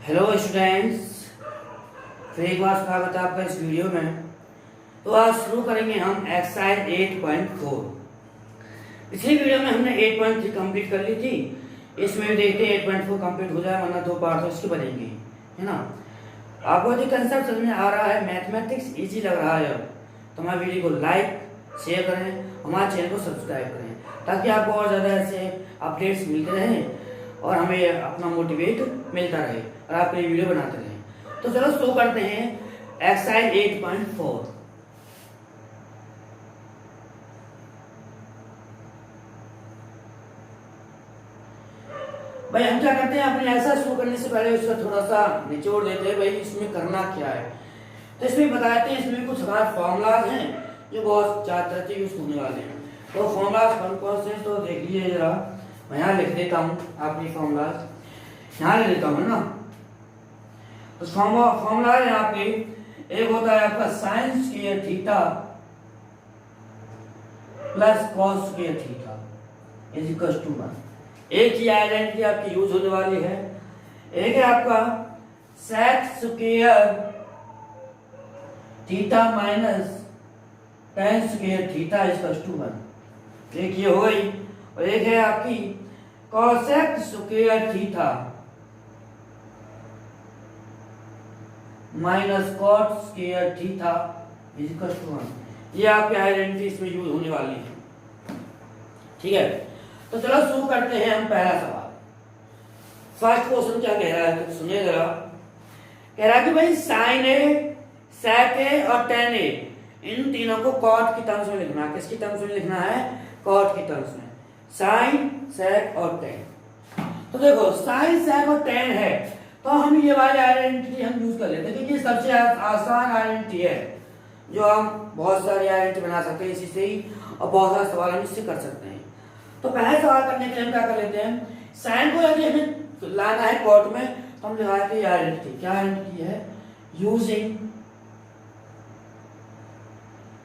Hello students, फिर एक बार स्वागत है आपका इस वीडियो में। तो आज शुरू करेंगे हम एक्सरसाइज 8.4। पिछली वीडियो में हमने 8.3 कंप्लीट कर ली थी। इसमें भी देखते हैं 8.4 कंप्लीट हो जाए, वरना 2 पार्ट इसके बनेंगे, है ना। आपको यदि कंसेप्ट समझ में आ रहा है, मैथमेटिक्स इजी लग रहा है तो हमारे वीडियो को लाइक शेयर करें, हमारे चैनल को सब्सक्राइब करें, ताकि आपको और ज़्यादा ऐसे अपडेट्स मिलते रहें और हमें अपना मोटिवेट मिलता रहे और आपके लिए वीडियो बनाते रहें। तो चलो शुरू करते हैं एक्सरसाइज 8.4। भाई हम क्या करते हैं, अपने ऐसा शुरू करने से पहले उसका थोड़ा सा निचोड़ देते हैं, भाई इसमें करना क्या है। तो इसमें बताते हैं, इसमें कुछ हमारे फॉर्मूलाज हैं जो बहुत ज़्यादा तरह से यूज होने वाले हैं। तो फॉर्मूलाज कौन कौन से, तो देख लीजिए जरा। मैं यहाँ लिख देता हूँ, अपनी फॉर्मूलाज यहाँ लिख देता हूँ ना। तो फॉर्मूला है यहाँ पे, एक होता है आपका sine square theta plus cos square theta is equal to 1। एक ही आइडेंटिटी आपकी यूज होने वाली है। एक है आपका sec square theta minus tan square theta is equal to 1। एक ये हो गई, और एक है आपकी cosec square theta minus cot square theta is equal to 1। ये आपकी आइडेंटिटी इसमें यूज होने वाली है, ठीक है। तो चलो शुरू करते हैं हम पहला सवाल। फर्स्ट क्वेश्चन क्या कह रहा है, तो सुनिए जरा। कह रहा है कि भाई साइन ए, सेक ए और टेन ए, इन तीनों को कॉट की टर्म्स में लिखना है। किसकी टर्म्स में लिखना है? कॉट की टर्म्स में। साइन, सेक और टेन। तो देखो साइन, सेक और टेन है तो हम ये वाली आइडेंटिटी हम यूज कर लेते हैं, क्योंकि सबसे आसान आइडेंटिटी है जो हम बहुत सारी आइडेंटिटी बना सकते हैं इसी से ही, और बहुत सारे सवाल हम इससे कर सकते हैं। तो पहले सवाल करने के लिए हम क्या कर लेते हैं, साइन को यदि हमें लाना है कॉट में तो हम लगाते हैं आइडेंटिटी। क्या आइडेंटिटी है? Using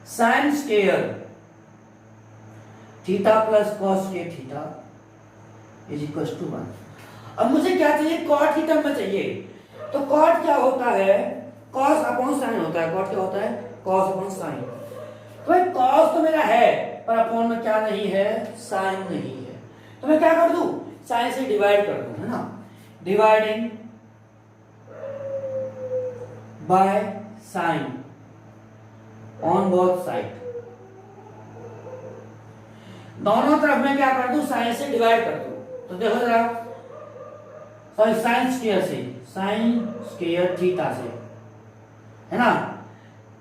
sine square theta plus cos square theta is equal to 1। अब मुझे क्या चाहिए? कॉट की टर्म में चाहिए। तो कॉट क्या होता है? कॉस अपॉन साइन होता है। कॉट क्या होता है? Cos upon sine. तो भाई कॉस तो मेरा है, पर अपॉन में क्या नहीं है? साइन नहीं है। तो मैं क्या कर दूं? साइन से डिवाइड कर दूं, है ना। Dividing by sine on both side. दोनों तरफ में क्या कर दूं? साइन से डिवाइड कर दूं। तो देखो जरा, सॉरी साइन स्क्वायर से, साइन स्क्वायर थीटा से, है ना,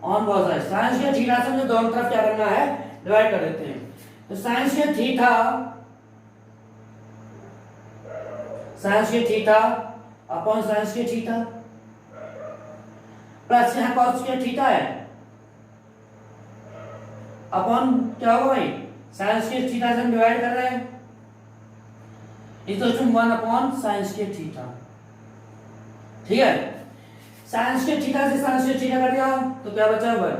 on both side. Sign square theta से मुझे दोनों तरफ क्या करना है? डिवाइड कर देते हैं। तो sign square theta, sign square theta upon sine square theta plus यहाँ कॉस स्क्वायर थीटा है अपॉन क्या होगा भाई? साइन स्क्वायर थीटा से हम डिवाइड कर रहे हैं, equal to 1 upon sine square theta, ठीक है। साइन स्क्वायर थीटा से साइन स्क्वायर थीटा कट गया तो क्या बचा? 1।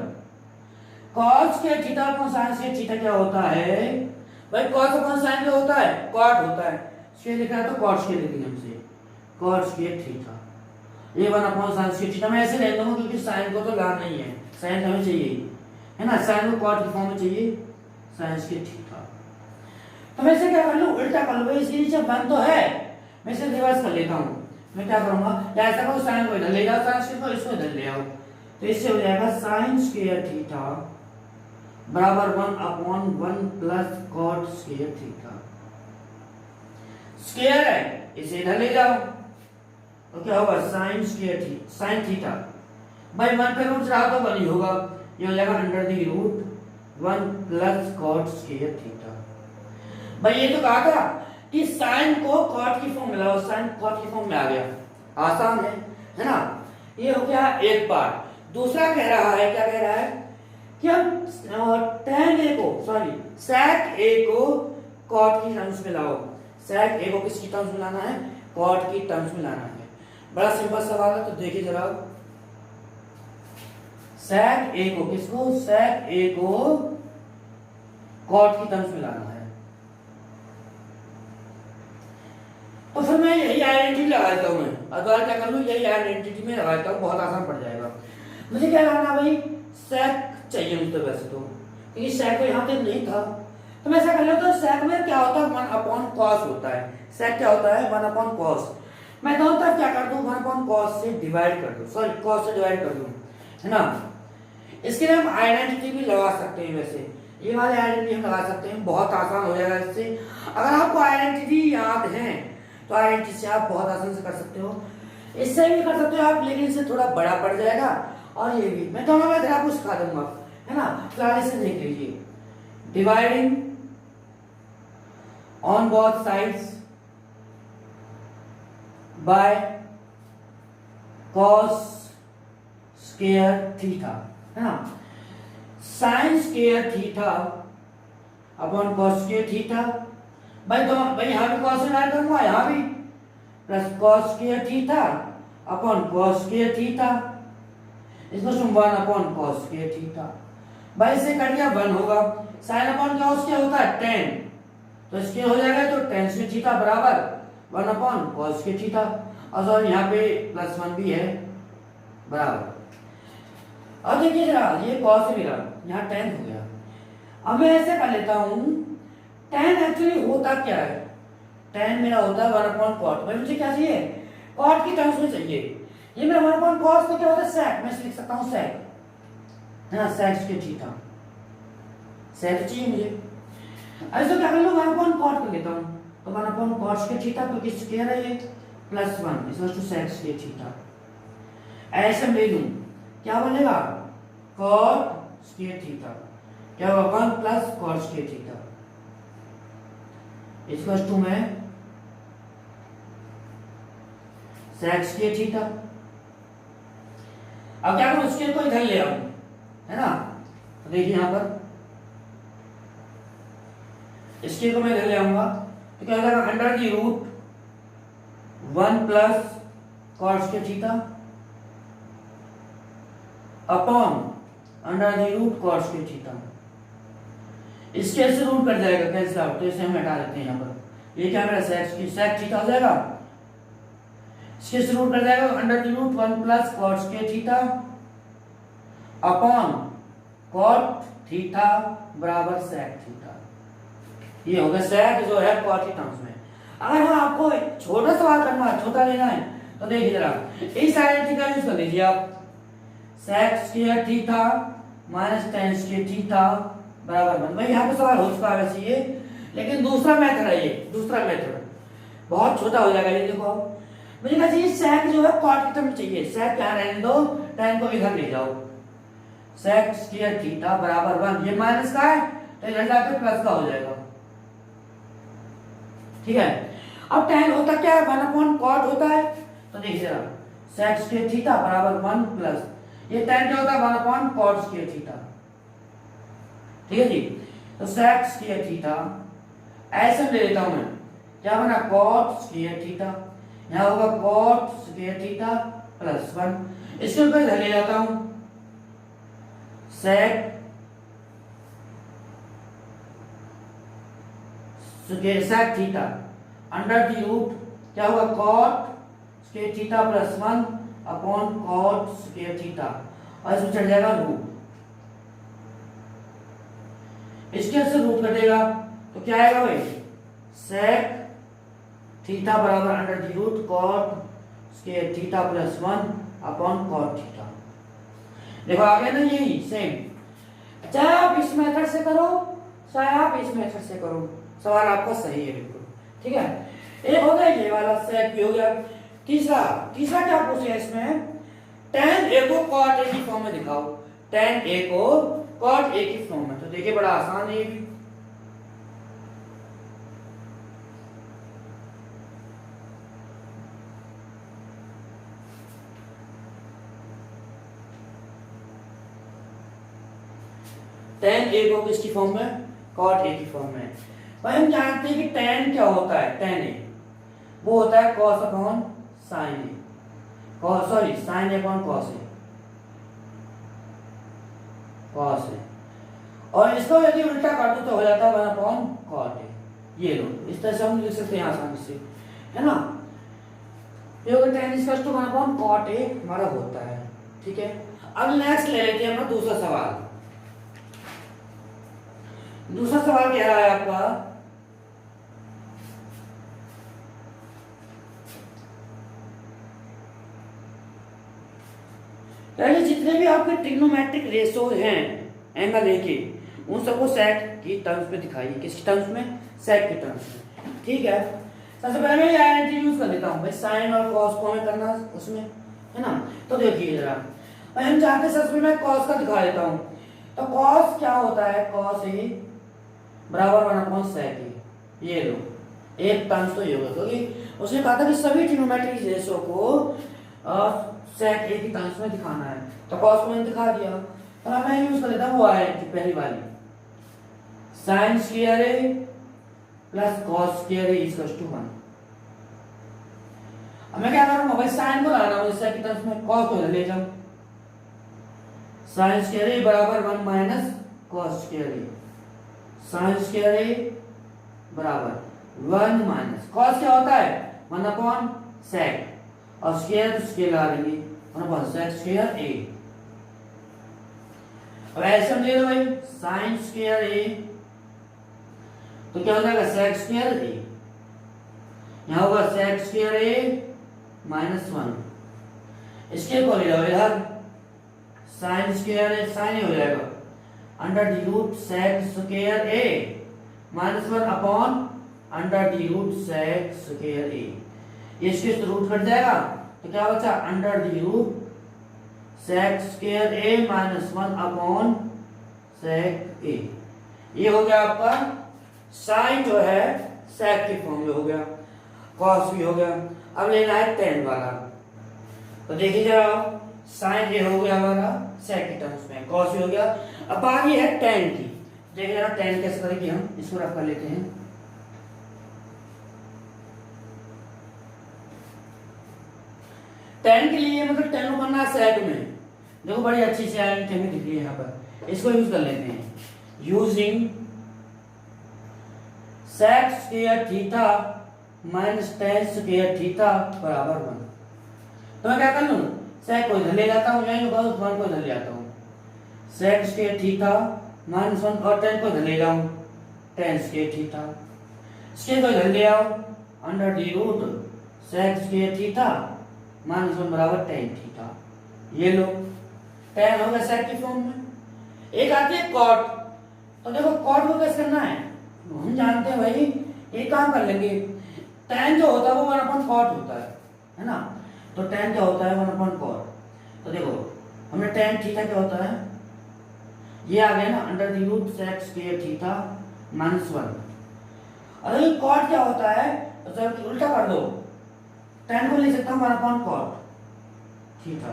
Cos square theta upon sine square theta क्या होता है भाई? कॉस अपॉन साइन क्या होता है? कॉट होता है। स्क्वायर लिखा है तो कॉट स्क्वायर लिखेंगे हमसे, कॉट स्क्वायर थीटा। ये 1 अपॉन साइन स्क्वायर थीटा मैं ऐसे ले लूंगा, क्योंकि साइन को तो लाना नहीं है, साइन हमें चाहिए, है ना। साइन को कॉट की फॉर्म में चाहिए, साइन स्क्वायर थीटा। तो मैं इसे क्या कर लूं? उल्टा कर लूं। इसके नीचे 1 तो है, मैं इसे रिवर्स कर लेता हूं। मैं क्या करूंगा, ऐसा करो साइन को इधर ले जाओ, साइन स्क्वायर को इसको इधर ले आओ, तो इससे हो जाएगा साइन स्क्वायर थीटा बराबर 1 upon 1 plus cot square theta. Square है, इसे इधर ले जाओ तो क्या होगा? Sine square theta, sine theta भाई 1 पे रूट रहा तो 1 ही होगा, ये हो जाएगा under the root 1 plus cot square theta. भाई ये तो कहा था कि साइन को कॉट की फॉर्म में लाओ, साइन कॉट की फॉर्म में आ गया, आसान है ना। ये हो गया एक पार्ट। दूसरा कह रहा है, क्या कह रहा है कि हम tan a को, सॉरी sec a को कॉट की टर्म्स में लाओ। sec a को किसकी टर्म्स में लाना है? कॉट की टर्म्स में लाना है। बड़ा सिंपल सवाल है, तो देखिए जरा। sec a को किसको? sec a को कॉट की टर्म्स में लाना है। तो फिर मैं यही आइडेंटिटी लगा देता हूं मैं। अगर क्या कर लूँ, यही आइडेंटिटी में लगा देता हूँ, बहुत आसान पड़ जाएगा। मुझे क्या करना भाई, सेक चाहिए मुझे वैसे तो, क्योंकि सेक तो यहाँ पे नहीं था, तो मैं ऐसा कर लेता हूँ। सेक में क्या होता है, 1/cos होता है। सेक क्या होता है, 1/cos। मैं दोनों तरफ क्या कर दूँ, 1/cos से डिवाइड कर दूँ, सॉरी cos से डिवाइड कर दूँ, है ना। इसके लिए हम आइडेंटिटी भी लगा सकते हैं, वैसे ये वाले आइडेंटिटी हम लगा सकते हैं, बहुत आसान हो जाएगा इससे। अगर आपको आइडेंटिटी याद है तो आइडेंटिटी से आप बहुत आसान से कर सकते हो, इससे भी कर सकते हो आप, लेकिन इससे थोड़ा बड़ा पड़ जाएगा। और ये भी मैं दोनों में आपको सिखा दूंगा, है ना। फिलहाल इसे देख लीजिए, dividing on both sides by cos square theta, है ना। Sign square theta upon cos square theta, भाई दोनों, भाई यहाँ भी cos से ऐड करूंगा, यहाँ भी plus cos square theta upon cos square theta, इसको 1/cos स्क्वायर थीटा। भाई इसे कर दिया 1 होगा, साइन अपॉन cos क्या होता है, tan, तो स्क्वायर हो जाएगा, तो tan स्क्वायर थीटा बराबर 1/cos स्क्वायर थीटा, और सॉरी यहाँ पे +1 भी है बराबर। अब देखिए जरा, ये cos मिला, यहाँ tan हो गया। अब मैं ऐसे कर लेता हूँ, tan एक्चुअली होता क्या है, tan मेरा होता है 1/cot। भाई मुझे क्या चाहिए, cot की टर्म्स में चाहिए। ये मेरा 1/cos तो क्या होता है, sec, मैं लिख सकता हूँ sec, है ना, sec स्क्वायर थीटा, sec चाहिए मुझे। ऐसे क्या कर लो, 1/cot कर लेता हूँ, तो 1/cot स्क्वायर थीटा, क्योंकि स्क्वायर है ये, +1 is to sec square theta. ऐसे ले लूं, क्या बनेगा, cot स्क्वायर थीटा, क्या होगा 1 + cot square theta, equals to में sec स्क्वायर थीटा। अब क्या करूं, स्क्वायर को इधर ले आऊं, है ना। तो देखिए यहां पर स्क्वायर को मैं इधर ले आऊंगा, तो क्या हो जाएगा, √1 + cot square theta upon √cot square theta. इसके से रूट कट जाएगा, कैंसिल आउट, तो इसे हम हटा देते हैं यहाँ पर। ये क्या मेरा sec थीटा हो जाएगा, इसके से रूट कट जाएगा, √1 + cot square theta upon cot theta बराबर sec थीटा। ये होगा sec जो है cot की टर्म्स में। अगर हम आपको छोटा सवाल करना है, छोटा लेना है, तो देखिए जरा, इस आइडेंटिटी का यूज कर लीजिए आप, sec square theta minus tan square theta बराबर 1। भाई यहाँ पे सवाल हो चुका है वैसे ये, लेकिन दूसरा मेथड है ये, दूसरा मेथड बहुत छोटा हो जाएगा। ये देखो, मुझे क्या चाहिए, sec जो है cot की टर्म चाहिए, sec यहाँ रहने दो, tan को इधर ले जाओ, sec स्क्वायर थीटा बराबर 1। ये माइनस का है तो इधर जाकर प्लस का हो जाएगा, ठीक है। अब tan होता क्या है, 1/cot होता है, तो देखिए जरा, sec स्क्वायर थीटा बराबर 1 प्लस ये tan क्या होता है, 1/cot स्क्वायर थीटा, ठीक है जी। तो sec स्क्वायर थीटा ऐसे ले लेता हूं मैं, क्या बना, cot स्क्वायर थीटा, यहाँ होगा cot स्क्वायर थीटा +1, इसके ऊपर इधर ले जाता हूं, sec theta under the root क्या होगा, cot square theta +1 upon cot square theta, और इसमें चढ़ जाएगा रूट, इसके से रूट कटेगा, तो क्या आएगा भाई, sec थीटा बराबर under the root cot square theta +1 upon cot theta. देखो आ गया ना, यही सेम, चाहे आप इस मेथड से करो चाहे आप इस मेथड से करो, सवाल आपका सही है बिल्कुल, ठीक है। एक हो गया ये वाला, sec भी हो गया। तीसरा क्या पूछ रहे हैं इसमें, tan a को cot a की फॉर्म में दिखाओ, tan a को cot a की फॉर्म में। तो देखिए बड़ा आसान है ये भी, tan a को किसकी फॉर्म में, cot a की फॉर्म में। भाई हम जानते हैं कि tan क्या होता है, tan a वो होता है cos upon sin a, sorry sin a upon cos a, cos a, और इसको यदि उल्टा कर दो तो हो जाता है 1/cot a। ये लो, इस तरह से हम लिख सकते हैं आसानी से, है ना। ये होगा tan equal to 1 cot A हमारा होता है। ठीक है, अब नेक्स्ट ले लेते हैं अपना दूसरा सवाल। दूसरा सवाल कह रहा है आपका पहले जितने भी आपके ट्रिग्नोमेट्रिक रेशो हैं एंगल ए के, उन सबको सेक की टर्म्स में दिखाइए। किसकी टर्म्स में? सेक की टर्म्स में। ठीक है, सबसे पहले मैं आइडेंटिटी यूज कर लेता हूं भाई, साइन और कॉस को हमें करना उसमें है ना। तो देखिए जरा, भाई हम चाहते हैं सबसे मैं कॉस का दिखा देता हूं। तो कॉस क्या होता है? कॉस ए बराबर 1/sec ए। ये लो, एक टर्म्स तो ये होगा, क्योंकि उसने कहा था कि सभी ट्रिग्नोमेट्रिक रेशो को सेक ए की टर्म्स में दिखाना है। तो कॉस को मैंने दिखा दिया। तो अब मैं यूज कर लेता हूं वो आइडेंटिटी पहली वाली, sine square A plus cos square A equal to 1। अब मैं क्या करूंगा भाई, साइन को लाना है सेक की टर्म्स में, कॉस को ले जाऊं। साइन स्क्वायर ए बराबर 1 minus cos square a. Sign square ए बराबर 1 माइनस कॉस क्या होता है? 1/sec, और स्क्वायर तो स्क्वायर लगा देंगे 1/sec स्क्वायर ए। अब ऐसे हम ले लो भाई, साइन स्क्वायर ए तो क्या हो जाएगा? sec स्क्वायर ए। यहां होगा sec स्क्वायर ए माइनस 1। इसके को ले लो इधर, sine square a, sine a हो जाएगा under the root sec square a minus 1 upon under the root sec square a. ये इसके रूट कट जाएगा तो क्या बचा? Under the root sec square a minus 1 upon sec a. ये हो गया आपका साइन जो है sec के फॉर्म में हो गया, cos भी हो गया। अब लेना है tan वाला। तो देखिए जरा, साइन ए हो गया हमारा sec के टर्म्स में, cos भी हो गया। अब बात ये है tan की। देखिए जरा tan कैसे करेंगे, हम इसको रफ कर लेते हैं। tan के लिए मतलब tan को करना है sec में। देखो बड़ी अच्छी से आइडेंटिटी हमें दिख रही है यहाँ पर, इसको यूज कर लेते हैं। Using sec square theta minus tan square theta बराबर 1। तो मैं क्या कर लूं, sec को इधर ले जाता हूं, यहीं होगा 1 को इधर ले आता हूं, sec स्क्वायर थीटा माइनस 1, और tan को इधर ले जाऊं, tan स्क्वायर थीटा। स्क्वायर को इधर ले आओ, under the root sec square theta minus 1 बराबर tan थीटा। ये लो, tan होगा sec की फॉर्म में। एक आती है cot। तो देखो cot को कैसे करना है, हम जानते हैं भाई, एक काम कर लेंगे। tan जो होता है वो 1/cot होता है ना। तो tan क्या होता है? 1/cot। तो देखो हमने tan थीटा क्या होता है, ये आ गया ना, under the root sec square theta minus 1। और ये cot क्या होता है? तो चलो उल्टा कर दो, tan को लिख सकता हूँ 1/cot थीटा,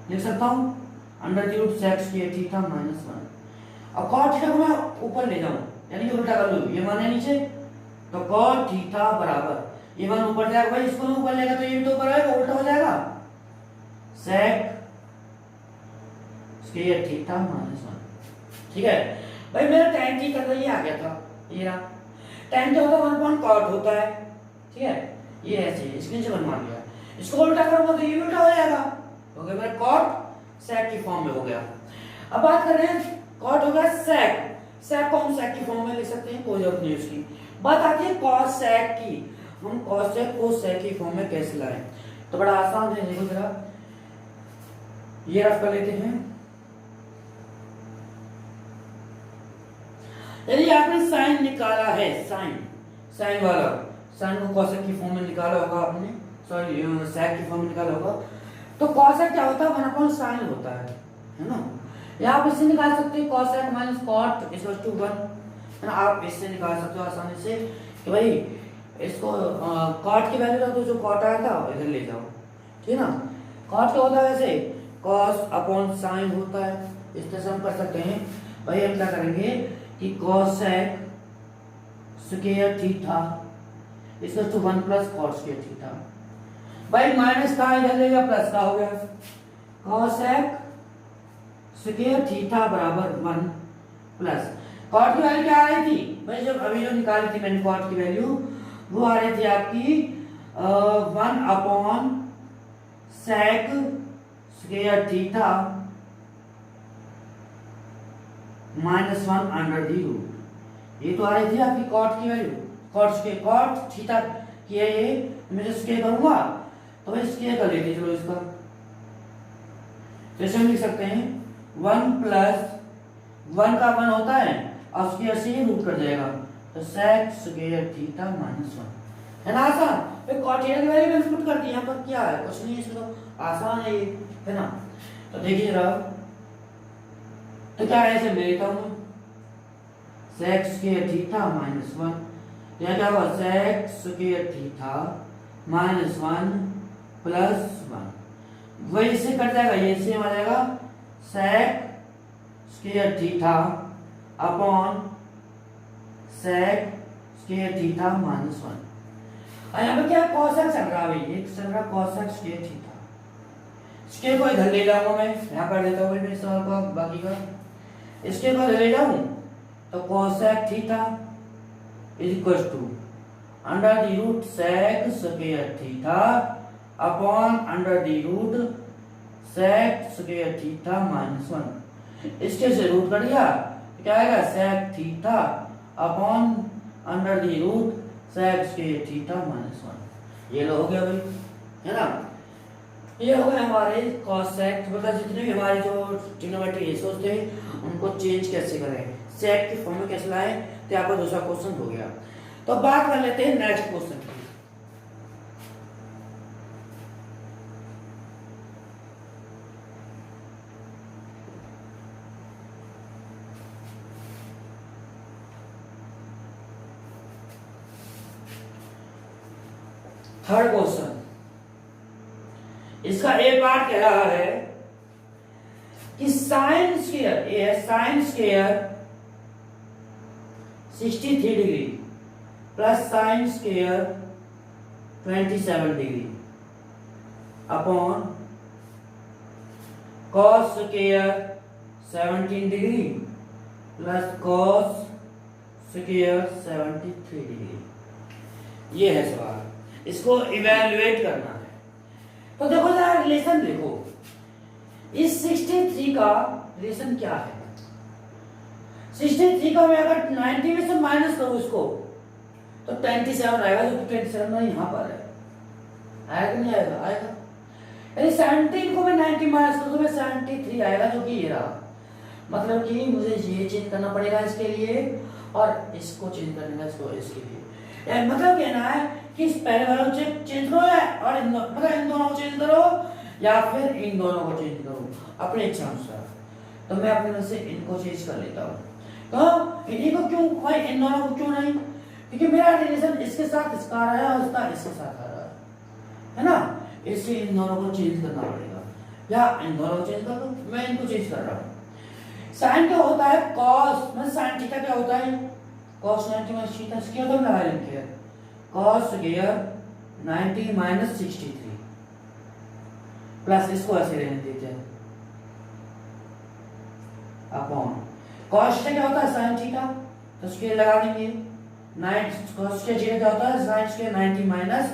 लिख सकता हूँ under the root sec square theta minus 1। अब cot थीटा को मैं ऊपर ले जाऊं, यानी कि उल्टा कर लूं, ये मान है नीचे, तो cot थीटा बराबर, ये मान ऊपर जाएगा भाई, इसको ऊपर लेगा तो ये भी तो ऊपर आएगा, उल्टा हो जाएगा, sec स्क्वायर थीटा माइनस 1। ठीक है भाई, मेरा tan थीटा तो ये आ गया था, ये रहा। tan क्या होता है? 1/cot होता है। ठीक है, ये ऐसे इसके नीचे मान लिया, इसको उल्टा करूंगा तो ये भी उल्टा हो जाएगा, हो गया मेरा cot sec की फॉर्म में हो गया। अब बात कर रहे हैं cot हो गया sec, sec को हम sec की फॉर्म में लिख सकते हैं, कोई जरूरत नहीं उसकी। बात आती है cos sec की, हम cos sec को sec की फॉर्म में कैसे लाएं? तो बड़ा आसान है, देखो जरा, ये रफ कर लेते हैं। यदि आपने साइन निकाला है, साइन वाला, साइन को cos sec की फॉर्म में निकाला होगा आपने, सॉरी sec की फॉर्म में निकाला होगा, तो cos sec क्या होता है? 1/sin होता है ना। या आप इससे निकाल सकते हैं cos sec minus cot equal to 1, है ना। आप इससे निकाल सकते हो आसानी से कि भाई इसको cot की वैल्यू रख दो, जो cot आया था इधर ले जाओ, ठीक है ना। cot क्या होता है? वैसे cos अपॉन sin होता है, इस तरह से हम कर सकते हैं। भाई हम क्या करेंगे कि cos sec square theta equal to 1 plus cot square theta. भाई माइनस का इधर लेगा, प्लस का हो गया, cos sec स्क्वायर थीटा बराबर 1 प्लस cot की वैल्यू क्या आ रही थी भाई, जब अभी जो निकाली थी मैंने cot की वैल्यू, वो आ रही थी आपकी 1/sin sec square theta minus 1 under the root. ये तो आ रही थी आपकी कॉट की वैल्यू, कॉट थीटा की है ये, मैं जो स्क्वायर करूंगा तो मैं स्क्वायर कर लेती, चलो इसका जैसे हम लिख सकते हैं 1 प्लस 1 का 1 होता है और स्क्वायर से ही रूट कर जाएगा, तो sec स्क्वायर थीटा माइनस 1 है ना आसान। फिर कॉट थीटा की वैल्यू में पुट कर दी, यहाँ पर क्या है, कुछ नहीं है, इसमें तो आसान है ये, है ना। तो देखिए जरा, तो क्या है, ऐसे ले लेता हूं sec स्क्वायर थीटा माइनस 1, यहाँ क्या होगा sec square theta minus 1 plus 1, वही इससे कट जाएगा, ये सेम आ जाएगा sec square theta upon sec square theta minus 1। और यहाँ पे क्या cos x चल रहा है भाई, एक चल रहा cos x square theta, square को इधर ले जाऊंगा मैं, यहाँ कर देता हूँ मैं सवाल को बाकी का, इसके को ले जाऊं तो cos x theta is equal to under the root sec square theta upon under the root sec square theta minus 1। इसके से रूट कर दिया, क्या आएगा sec theta upon under the root sec square theta minus 1। ये लो हो गया भाई, है ना। ये हो गया हमारे cos x, मतलब जितने भी हमारे जो ट्रिग्नोमेट्री रेशियोज थे उनको चेंज कैसे करें, सेक की फॉर्म में कैसे लाएं, तो आपका दूसरा क्वेश्चन हो गया। तो बात कर लेते हैं नेक्स्ट क्वेश्चन की। थर्ड क्वेश्चन, इसका ए पार्ट कह रहा है कि साइन स्क्वायर, ये है sine square 63 degree plus sine square 27 degree upon cos square 17 degree plus cos square 73 degree. ये है सवाल, इसको इवैल्यूएट करना है। तो देखो जरा रिलेशन देखो, इस 63 का रिलेशन क्या है, 63 का मैं अगर 90 में से माइनस करूं इसको तो 27 आएगा, जो कि 27 में यहाँ पर है, आएगा नहीं आएगा, आएगा। यानी 17 को मैं 90 माइनस करूं तो मैं 73 आएगा, जो कि ये रहा। मतलब कि मुझे ये चेंज करना पड़ेगा इसके लिए और इसको चेंज करना इसको इसके लिए, यानी मतलब कहना है कि इस पहले वाले को चेंज करो और मतलब इन दोनों को चेंज करो या फिर इन दोनों को चेंज करो अपने इच्छा अनुसार। तो मैं अपने मन से इनको चेंज कर लेता हूँ। तो इन्हीं को क्यों भाई, इन दोनों को क्यों नहीं, क्योंकि मेरा रिलेशन इसके साथ इसका आ रहा है और इसका इसके साथ आ रहा है ना, इसलिए इन दोनों को चेंज करना पड़ेगा, या इन दोनों को चेंज कर दो, मैं इनको चेंज कर रहा हूँ। साइन क्या होता है कॉस, मतलब साइन थीटा क्या होता है cos 90 माइनस थीटा, स्क्वायर तो लगा लेंगे यार, cos स्क्वायर 90 माइनस 63 प्लस इसको ऐसे रहने देते हैं अपॉन cos थीटा क्या होता है sin थीटा, तो स्क्वायर लगा देंगे 9 cos स्क्वायर क्या होता है sin स्क्वायर 90 माइनस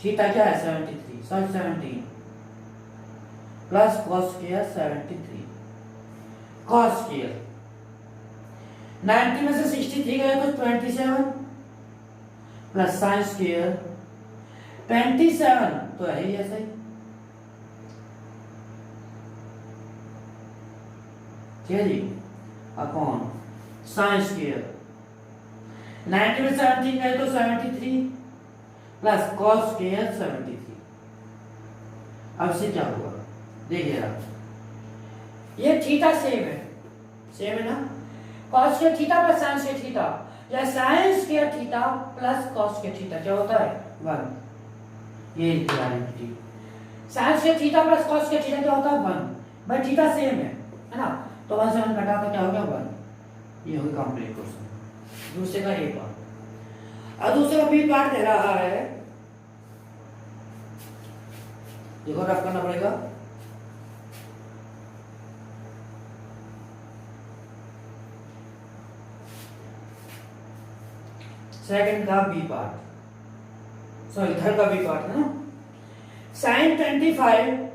थीटा क्या है 73 sorry 17 plus cos square 73 cos square 90 में से 63 गए तो 27 प्लस साइन स्क्वायर 27 तो है ही ऐसा ही, ठीक है जी, अपॉन साइन स्क्वायर 90 में 17 गए तो 73 प्लस कॉस स्क्वायर 73। अब से क्या होगा देखिए आप, ये थीटा सेम है ना, cos square theta plus sin square theta या sin square theta plus cos square theta क्या होता है 1, ये equality. sin square theta plus cos square theta क्या होता है 1, भाई थीटा सेम है ना, तो 1 से 1 घटा तो क्या हो गया 1। ये हो गया कंप्लीट क्वेश्चन, दूसरे का ए पार्ट। अब दूसरे का बी पार्ट दे रहा है, देखो रफ करना पड़ेगा, सेकंड का बी पार्ट, सॉरी थर्ड का बी पार्ट है ना। साइन 25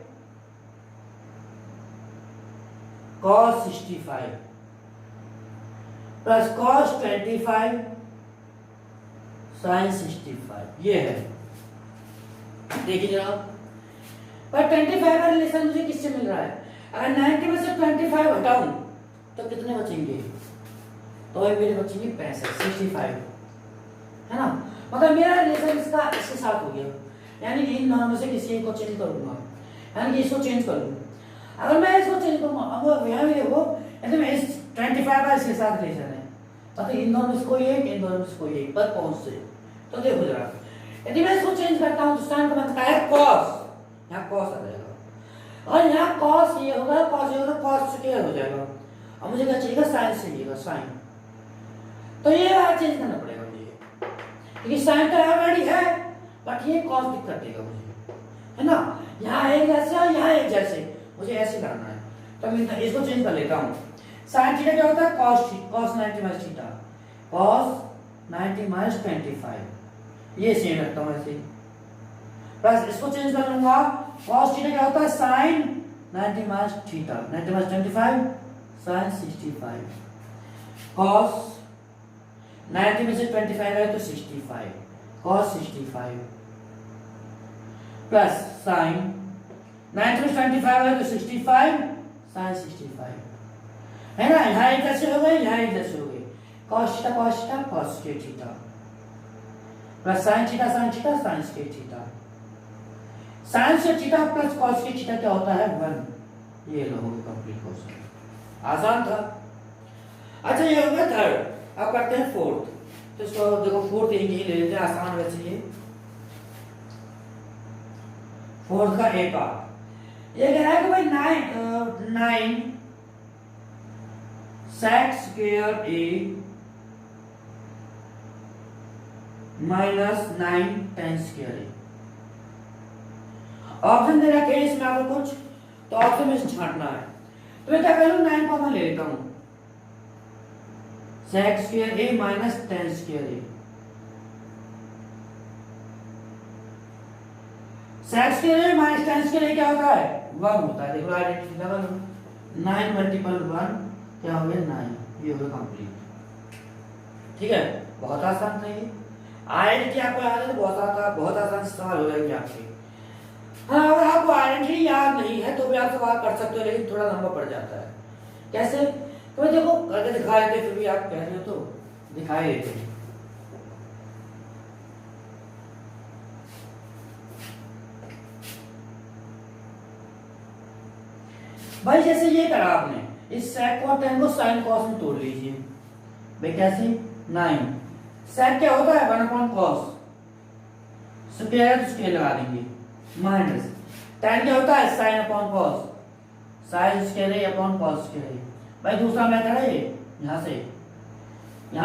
cos 65 प्लस cos 25 sin 65, ये है। देखिए जनाब, पर 25 का रिलेशन मुझे किससे मिल रहा है? अगर 90 में से 25 हटाऊं तो कितने बचेंगे? तो ये मेरे बचेंगे 65, 65, है ना। मतलब मेरा रिलेशन इसके साथ हो गया, यानी कि इन दोनों में से किसी एक को चेंज करूंगा, यानी कि इसको चेंज करूंगा। अगर मैं इसको चेंज करूंगा, अब यहाँ भी देखो, यदि मैं इस 25 का इसके साथ रिलेशन है, मतलब इन दोनों में से कोई एक, इन दोनों में से कोई एक पर कौन से, तो देखो जरा, यदि मैं इसको चेंज करता हूँ तो साइन का बनता है cos, यहाँ cos आ जाएगा, और यहाँ cos ये होगा, cos ये होगा, cos स्क्वायर हो जाएगा। अब मुझे क्या चाहिएगा? साइन चाहिएगा, साइन। तो ये बात चेंज करना पड़ेगा मुझे, क्योंकि साइन तो ऑलरेडी है, बट ये cos दिक्कत देगा मुझे, है ना। यहाँ एक जैसे और यहाँ एक जैसे, मुझे ऐसे करना है, तो मैं इसको चेंज कर लेता हूँ। साइन थीटा क्या होता है? cos 90 minus theta, cos 90 minus 25, ये सेम रखता हूँ ऐसे। प्लस इसको चेंज कर लूंगा, cos थीटा क्या होता है? sin 90 minus theta, 90 minus 25 sin 65, cos 90 में से 25 है तो 65, cos 65 प्लस sin 90 में 25 है तो 65 sin 65, है ना। यहाँ एक जैसे हो गए, यहाँ एक जैसे हो गए, cos theta cos theta cos square theta plus sin theta sin theta sin square theta. sin square theta plus cos square theta क्या होता है? 1। ये लो कंप्लीट क्वेश्चन, आसान था। अच्छा ये हो गया थर्ड, अब करते हैं फोर्थ। तो इसको देखो, फोर्थ यही ले लेते हैं, आसान वैसे ये। फोर्थ का ए पार्ट ये कह रहा है कि भाई 9 sec square a minus 9 tan square a। Option दे रखा है इसमें आपको कुछ, तो ऑप्शन में से छांटना है। तो मैं क्या करूं, 9 कॉमन ले लेता हूं, sec square a minus tan square a। sec square a minus tan square a क्या होता है? 1 होता है। देखो आइडेंटिटी लगा लो, 9 मल्टीपल 1 क्या हो गया? 9। ये हो गया कंप्लीट। ठीक है, बहुत आसान था ये। आइडेंटिटी आपको याद है तो बहुत आसान सवाल हो जाएंगे आपके। हाँ, अगर आपको आइडेंटिटी याद नहीं है तो भी आप सवाल कर सकते हो, लेकिन थोड़ा लंबा पड़ जाता है। कैसे? तो देखो करके दिखा देते, फिर भी आप कह रहे हो तो दिखाई देते। भाई जैसे ये करा आपने, इस sec को tan को sin cos में तोड़ लीजिए। भाई कैसे? 9 sec क्या होता है? 1/cos, स्क्वायर स्क्वायर लगा देंगे, माइनस tan क्या होता है? sin/cos, sin square upon cos square. भाई दूसरा मेथड है ये, यहाँ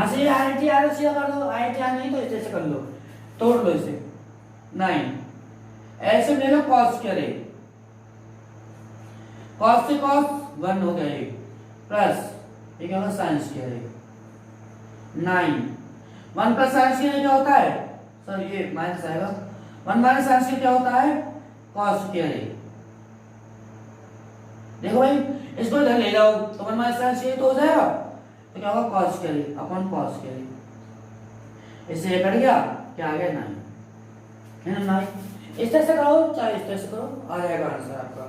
से आईटी आ रहा सीधा कर दो, आईटी आ नहीं तो इसे ऐसे कर लो, तोड़ लो इसे। 9 ऐसे ले लो cos स्क्वायर, cos से cos 1 हो गया ये, प्लस ये क्या होगा? sin square 9 1 plus sin square क्या होता है? सर ये माइनस आएगा, 1 माइनस sin स्क्वायर क्या होता है? cos square. देखो भाई इसको इधर ले जाओ तो 1 माइनस sin स्क्वायर तो हो जाएगा, तो क्या होगा? cos square upon cos square. इससे ये कट गया, क्या आ गया? 9, है ना। 9 इस तरह से करो चाहे इस तरह से करो, आ जाएगा आंसर आपका।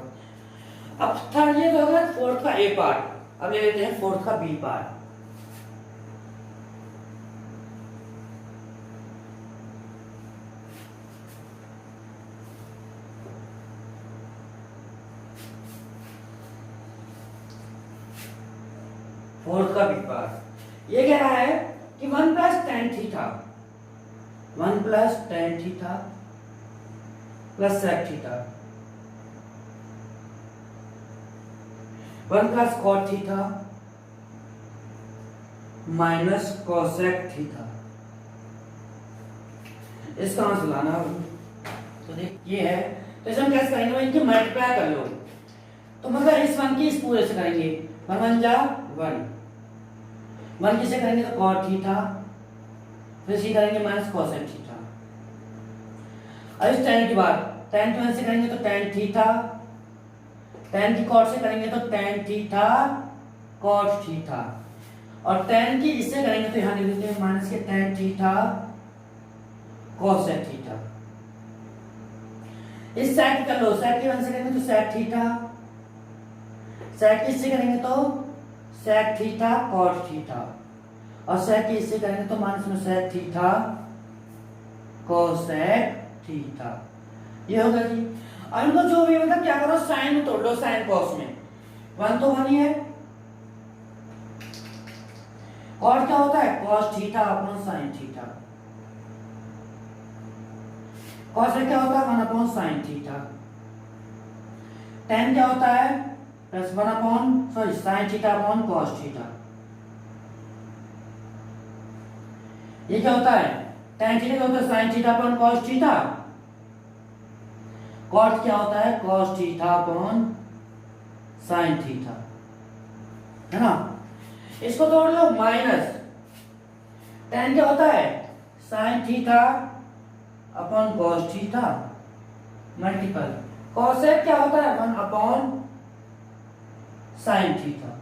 अब थर्ड ये तो होगा फोर्थ का ए पार्ट। अब ले लेते हैं फोर्थ का बी पार्ट। फोर्थ का बी पार्ट ये कह रहा है कि 1 plus tan theta, 1 plus tan theta plus sec theta, 1 plus cot theta minus cosec theta, इसका आंसर लाना। तो देख ये है, तो इसे हम कैसे करेंगे? इनकी मल्टीप्लाई कर लो, तो मतलब इस 1 की इस पूरे से करेंगे, 1 1 जा 1, 1 किसे करेंगे तो cot थीटा, फिर इसी करेंगे माइनस cosec थीटा। अब इस tan की बात tan की 1 से करेंगे तो tan थीटा, tan की cot से करेंगे तो tan थीटा cot थीटा, और tan की इससे करेंगे तो यहाँ लिख देते हैं माइनस के tan थीटा cosec थीटा। इस साइड की कर लो, साइड की 1 से करेंगे तो sec थीटा, sec की इससे करेंगे तो sec थीटा cot थीटा, और sec की इससे करेंगे तो माइनस में sec थीटा cosec थीटा। ये होगा जी। और इनको जो भी मतलब क्या करो, साइन में तोड़ लो, साइन कॉस में 1 तो 1 ही है, और क्या होता है cos theta upon sin theta, cos में क्या होता है 1 अपॉन sin थीटा, tan क्या होता है plus 1 upon sin theta upon cos theta, ये क्या होता है tan थीटा क्या होता है sin theta upon cos theta, cot क्या होता है cos theta upon sin theta, है ना। इसको तोड़ लो, माइनस tan क्या होता है sin theta upon cos theta multiple cosec क्या होता है 1 अपॉन sin थीटा,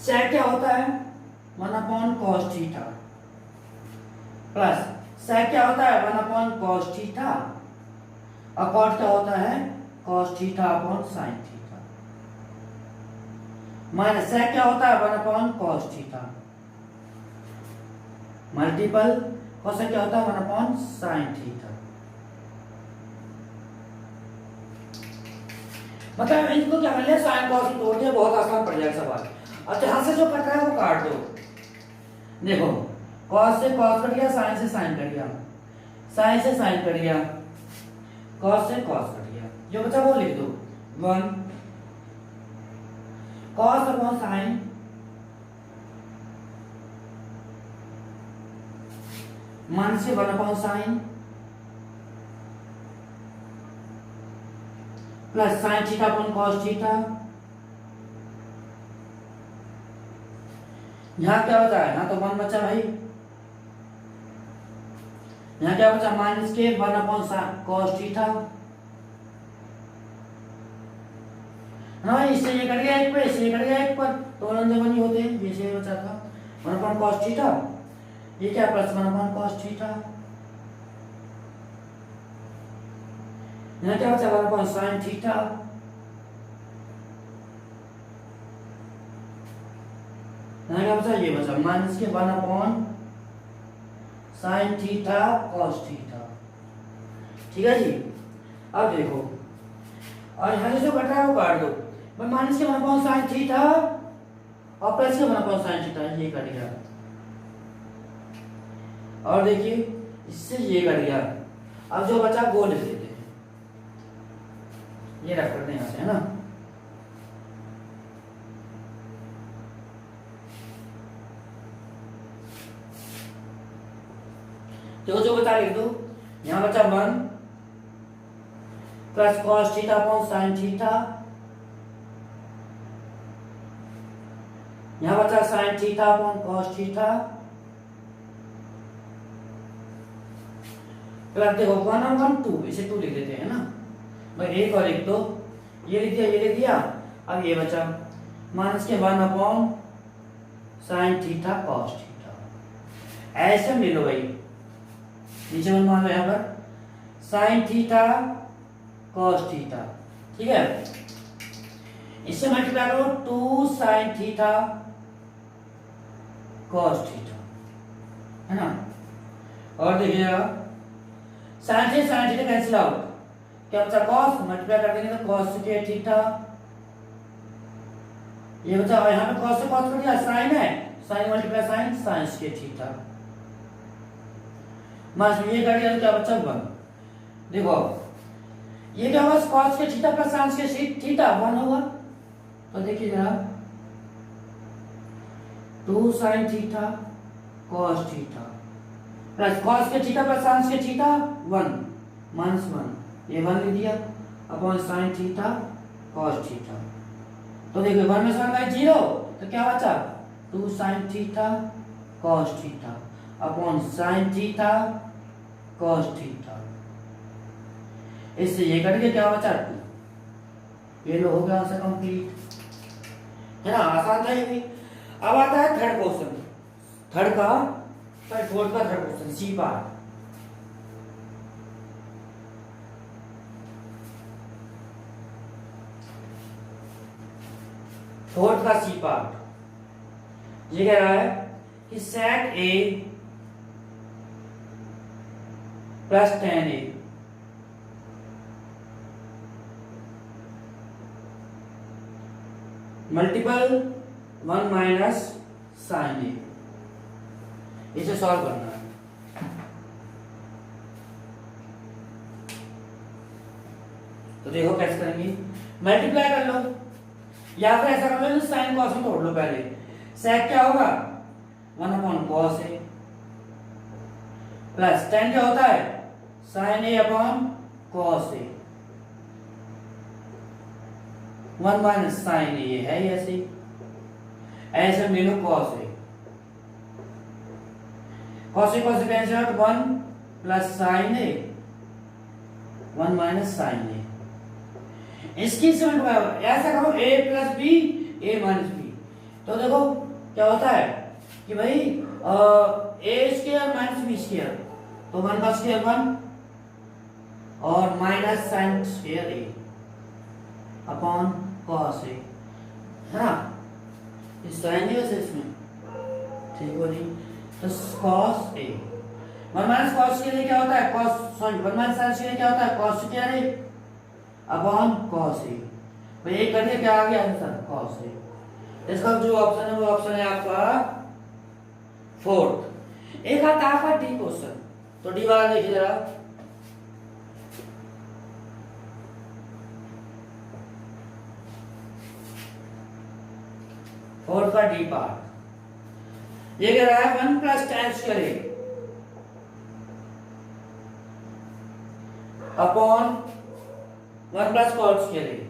sec क्या होता है 1 upon cos theta, plus sec क्या होता है 1 अपॉन cos थीटा, और cot क्या होता है cos theta upon sin theta, minus sec क्या होता है 1 upon cos theta multiple cosec क्या होता है 1 अपॉन sin थीटा। मतलब इनको क्या कर लिया, sin cos तोड़ दिया, बहुत आसान पड़ जाएगा सवाल। अच्छा यहां से जो कट रहा है वो काट दो, देखो cos से cos कट गया, sin से sin कट गया, sin से sin कट गया, cos से cos कट गया, जो बचा वो लिख दो 1 cos अपॉन sin मान से 1 upon sin plus sin theta upon cos theta, यहाँ क्या बचा है, यहाँ तो 1 बचा भाई, यहाँ क्या बचा माइनस के 1 अपॉन cos थीटा, हाँ इससे ये कट गया एक पर, इससे ये कट गया एक पर, दोनों जब नहीं होते, ये से बचा था 1 अपॉन cos थीटा, ये क्या प्लस 1 अपॉन cos थीटा, यहाँ क्या बचा 1 अपॉन sin थीटा, यहाँ क्या बचा ये बचा माइनस के 1 upon sin theta cos theta, ठीक है जी। अब देखो, और यहाँ से जो कट रहा है वो काट दो, माइनस के 1 अपॉन sin थीटा और प्लस के 1 अपॉन sin थीटा, ये कट गया, और देखिए इससे ये कट गया, अब जो बचा वो लिख देते हैं, ये रख करते हैं यहाँ से, है ना। देखो जो बचा लिख दो, यहाँ बचा 1 plus cos theta upon sin theta, यहाँ बचा sin theta upon cos theta, plus देखो 1 और 1 2, इसे 2 लिख देते हैं ना भाई, एक और एक तो ये लिख दिया, ये लिख दिया, अब ये बचा माइनस के 1 upon sin theta cos theta, ऐसे ले लो भाई, नीचे में मान लो यहाँ पर sin थीटा cos थीटा, ठीक है, इससे मल्टीप्लाई करो 2 sin थीटा cos थीटा, है ना। और देखिएगा sin से sin थीटा कैंसिल आउट, क्या बचा cos, मल्टीप्लाई कर देंगे तो cos स्क्वायर थीटा, ये बचा, और यहाँ पे cos से cos कट गया, sin है, sin multiply sin sin square theta, मास में ये कट गया तो क्या बचा 1। देखो ये क्या होगा cos के थीटा प्लस sin के थीटा 1 होगा, तो देखिए जरा 2 sin theta cos theta plus cos के थीटा प्लस sin के थीटा 1 माइनस 1, ये 1 लिख दिया upon sin theta cos theta, तो देखिए 1 में 1 बाई 0, तो क्या बचा 2 sin theta cos theta upon sin theta cos theta. इससे ये कट के क्या बचा 2, ये लो हो गया आंसर कंप्लीट, है ना, आसान था ये भी। अब आता है थर्ड क्वेश्चन, फोर्थ का third question, C part. Fourth का सी पार्ट ये कह रहा है कि sec A plus tan A multiple 1 minus sin A, इसे सॉल्व करना है। तो देखो कैसे करेंगे, मल्टीप्लाई कर लो या फिर ऐसा कर लो साइन कॉस में तोड़ लो पहले। sec क्या होगा 1 upon cos A plus tan क्या होता है sin A upon cos A, 1 minus sin A है ऐसे ऐसे मिलो cos A, cos A consequence है 1 plus sin A 1 minus sin A. इसकी सिमिलर ऐसा करो a plus B a minus B, तो देखो क्या होता है कि भाई a square minus B square, तो 1 का स्क्वायर 1 और minus sine square a upon cos a, है ना, इस साइन है वैसे इसमें ठीक हो जी। तो कॉस a 1 माइनस कॉस के लिए क्या होता है कॉस, सॉरी 1 माइनस साइन के लिए क्या होता है cos square a upon cos a, तो ये करके क्या आ गया आंसर कॉस ए। इसका जो ऑप्शन है वो ऑप्शन है आपका फोर्थ। एक आता है आपका डी क्वेश्चन, तो डी वाला देखिए जरा, फोर्थ का डी पार्ट ये कह रहा है 1 प्लस tan स्क्वायर ए अपॉन 1 प्लस कॉस स्क्वायर ए,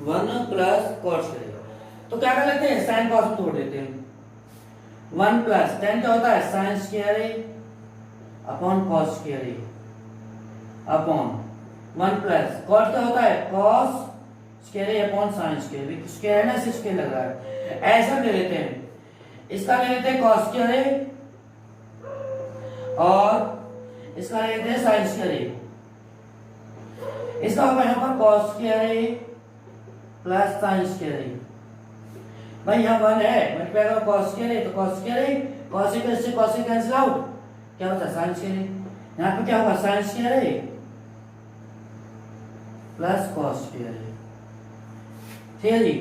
1 प्लस कॉस स्क्वायर ए, तो क्या कर लेते हैं साइन कॉस में तोड़ देते हैं। 1 प्लस tan क्या होता है साइन स्क्वायर ए अपॉन कॉस स्क्वायर ए अपॉन 1 प्लस कॉस क्या होता है कॉस स्क्वायर ए अपॉन साइन स्क्वायर ए, स्क्वायर ना स्क्वायर लग रहा है, ऐसा ले लेते हैं। इसका ले लेते हैं कॉस स्क्वायर ए और इसका ले लेते हैं साइन स्क्वायर ए, इसका होगा यहाँ पर cos square A plus sign square ए, भाई यहाँ 1 है मल्टीप्लाई करो कॉस स्क्वायर ए, तो कॉस स्क्वायर ए कॉस से कॉस कैंसिल आउट, क्या होता है साइन स्क्वायर ए, यहाँ पे क्या होगा sine square A plus cos square ए, ठीक है जी।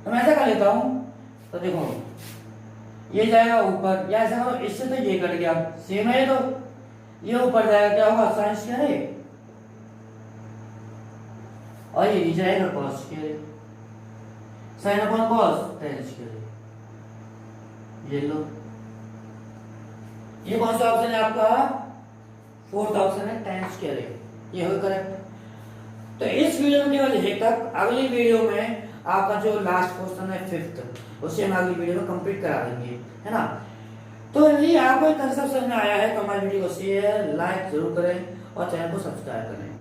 तो मैं ऐसा कर लेता हूँ, तो देखो ये जाएगा ऊपर, या ऐसा करो इससे तो ये कट गया सेम है, तो ये ऊपर जाएगा क्या होगा साइन स्क्वायर ए और ये नीचे आएगा cos square a, sine upon cos tan square a, ये लो। ये कौन सा ऑप्शन है आपका फोर्थ ऑप्शन है tan स्क्वायर ए, ये हो करेक्ट। तो इस वीडियो में केवल यही तक, अगली वीडियो में आपका जो लास्ट क्वेश्चन है फिफ्थ, उसे हम अगली वीडियो में कंप्लीट करा देंगे, है ना। तो यदि आपको ये कंसेप्ट समझ में आया है तो हमारी वीडियो को शेयर लाइक जरूर करें और चैनल को सब्सक्राइब करें।